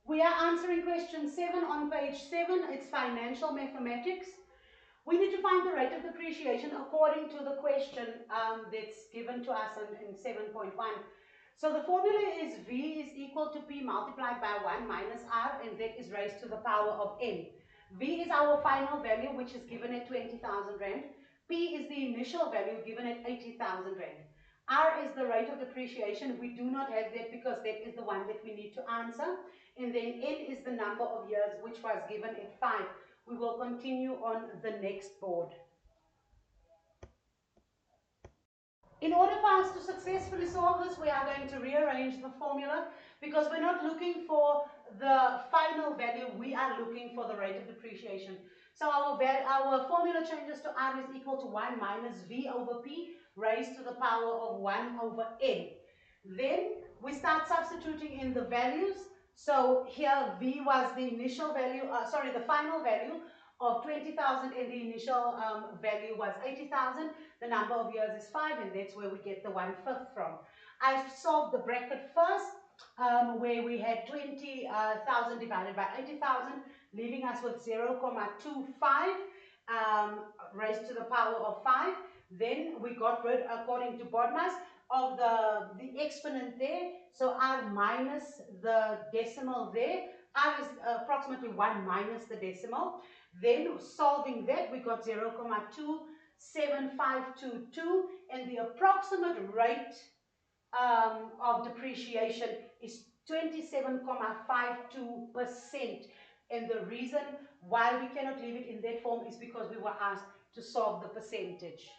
We are answering question 7 on page 7. It's financial mathematics. We need to find the rate of depreciation according to the question that's given to us in 7.1. So the formula is V is equal to P multiplied by 1 minus R, and that is raised to the power of N. V is our final value, which is given at 20,000 Rand. P is the initial value given at 80,000 Rand. R is the rate of depreciation. We do not have that because that is the one that we need to answer. And then N is the number of years, which was given at 5. We will continue on the next board. In order for us to successfully solve this, we are going to rearrange the formula because we're not looking for the final value, we are looking for the rate of depreciation. So our formula changes to R is equal to 1 minus V over P raised to the power of 1 over N. Then we start substituting in the values. So here V was the initial value, the final value of 20,000, and the initial value was 80,000. The number of years is 5, and that's where we get the 1/5 from. I solved the bracket first, where we had 20,000 divided by 80,000, leaving us with 0.25 raised to the power of 5. Then we got rid, according to BODMAS, of the exponent there. So R minus the decimal there. R is approximately 1 minus the decimal. Then solving that, we got 0.27522, and the approximate rate of depreciation is 27.52%. And the reason why we cannot leave it in that form is because we were asked to solve the percentage.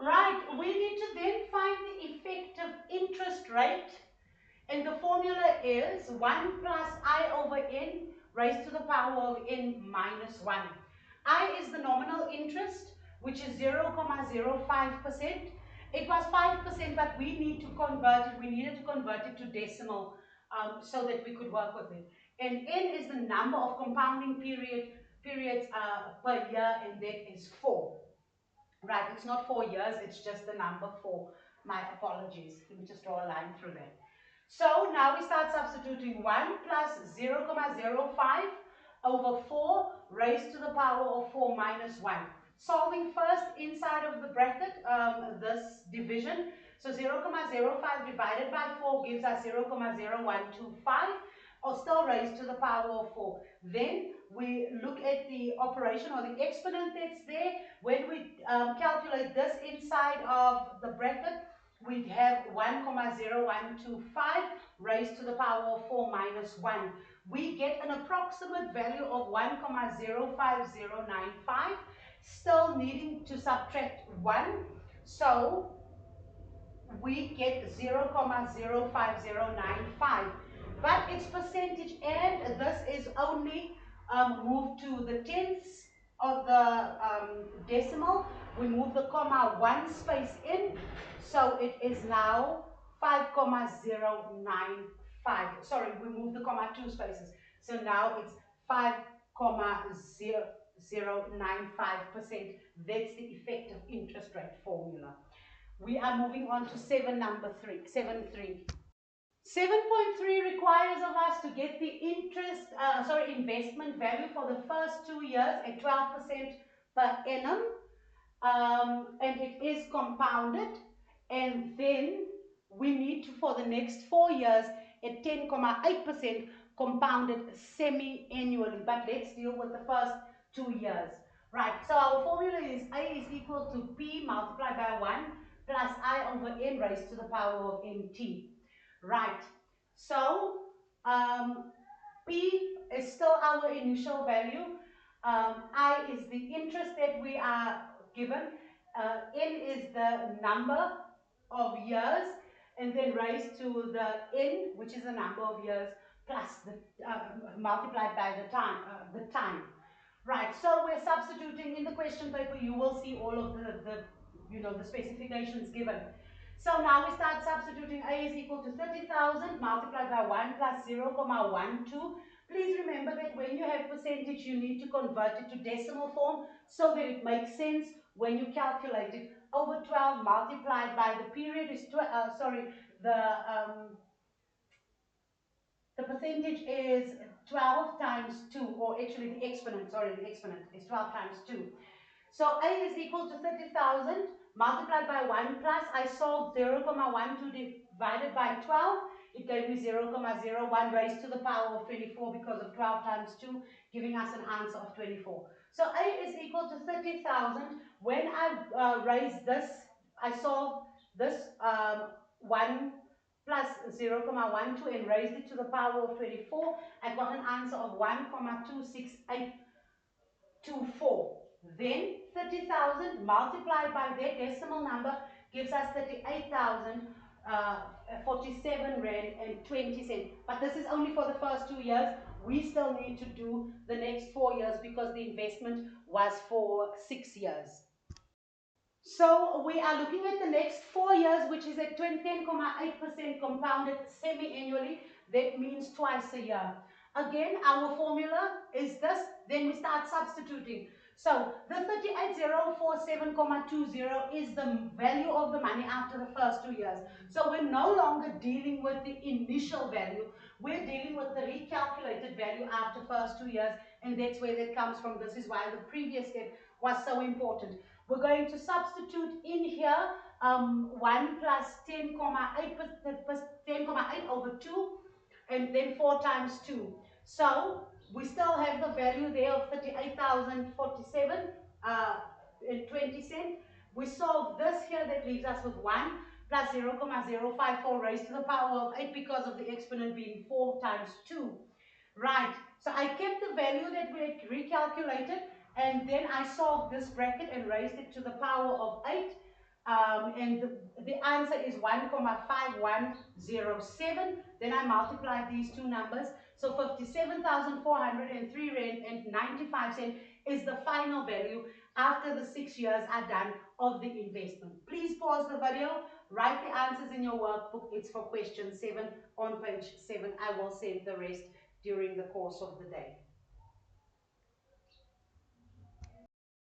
Right, we need to then find the effective interest rate, and the formula is 1 plus I over N raised to the power of N minus 1. I is the nominal interest, which is 0.05%. It was 5%, but we need to convert it. We needed to convert it to decimal so that we could work with it. And N is the number of compounding periods per year, and that is 4. Right, it's not 4 years, it's just the number 4. My apologies. Let me just draw a line through that. So now we start substituting 1 plus 0.05 over 4 raised to the power of 4 minus 1. Solving first inside of the bracket, this division. So 0.05 divided by 4 gives us 0.0125, or still raised to the power of 4. Then we look at the operation or the exponent that's there. When we calculate this inside of the bracket, we have 1.0125 raised to the power of 4 minus 1. We get an approximate value of 1.05095, still needing to subtract 1. So we get 0.05095. But it's percentage, and this is only moved to the tenths of the decimal. We move the comma 1 space in, so it is now 5.095. Sorry, we move the comma 2 spaces, so now it's 5.0095%. That's the effective interest rate formula. We are moving on to 7.3. 7.3 requires of us to get the investment value for the first 2 years at 12% per annum, and it is compounded, and then we need to, for the next 4 years at 10.8% compounded semi-annually. But let's deal with the first 2 years. Right, so our formula is A is equal to P multiplied by 1 plus I over N raised to the power of NT. Right, so P is still our initial value. I is the interest that we are given. N is the number of years, and then raised to the N, which is the number of years, plus the multiplied by the time. Right, so we're substituting in the question paper. You will see all of the specifications given. So now we start substituting. A is equal to 30,000 multiplied by 1 plus 0.12. Please remember that when you have percentage, you need to convert it to decimal form so that it makes sense when you calculate it. Over 12 multiplied by the period is, The percentage is 12 times 2, or actually the exponent, sorry, the exponent is 12 times 2. So A is equal to 30,000 multiplied by 1 plus, I solved 0,12 divided by 12. It gave me 0,01 raised to the power of 24 because of 12 times 2, giving us an answer of 24. So A is equal to 30,000. When I raised this, I solved this 1 plus 0,12 and raised it to the power of 24. I got an answer of 1,26824. Then 30,000 multiplied by that decimal number gives us 38,047 Rand and 20 cents. But this is only for the first 2 years. We still need to do the next 4 years because the investment was for 6 years. So we are looking at the next 4 years, which is at 10.8% compounded semi-annually. That means twice a year. Again, our formula is this. Then we start substituting. So the 38,047,20 is the value of the money after the first 2 years. So we're no longer dealing with the initial value. We're dealing with the recalculated value after first 2 years. And that's where that comes from. This is why the previous step was so important. We're going to substitute in here 1 plus 10,8 over 2, and then 4 times 2. So we still have the value there of 38,047 and 20 cents. We solve this here, that leaves us with 1 plus 0,054 raised to the power of 8 because of the exponent being 4 times 2. Right, so I kept the value that we had recalculated, and then I solved this bracket and raised it to the power of 8. And the answer is 1,5107. Then I multiplied these two numbers. So 57,403 Rand and 95 cents is the final value after the 6 years are done of the investment. Please pause the video, write the answers in your workbook. It's for question 7 on page 7. I will send the rest during the course of the day.